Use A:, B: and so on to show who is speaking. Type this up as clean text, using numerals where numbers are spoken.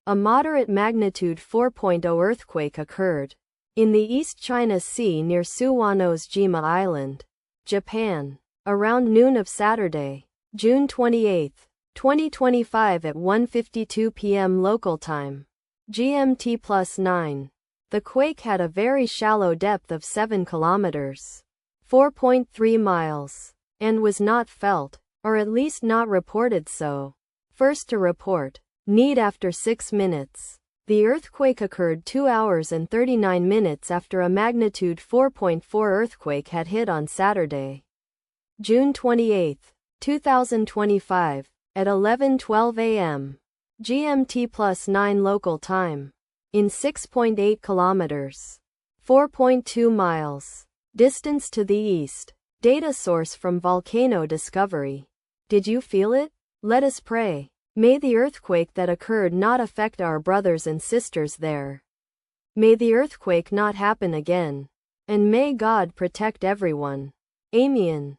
A: A moderate magnitude 4.0 earthquake occurred in the East China Sea near Suwanose-jima Island, Japan, around noon of Saturday, June 28, 2025 at 1:52 p.m. local time, GMT+9. The quake had a very shallow depth of 7 kilometers, 4.3 miles, and was not felt, or at least not reported so. First to report. Need after 6 minutes. The earthquake occurred 2 hours and 39 minutes after a magnitude 4.4 earthquake had hit on Saturday, June 28, 2025, at 11:12 a.m. GMT+9 local time, in 6.8 kilometers, 4.2 miles, distance to the east. Data source from Volcano Discovery. Did you feel it? Let us pray. May the earthquake that occurred not affect our brothers and sisters there. May the earthquake not happen again. And may God protect everyone. Amen.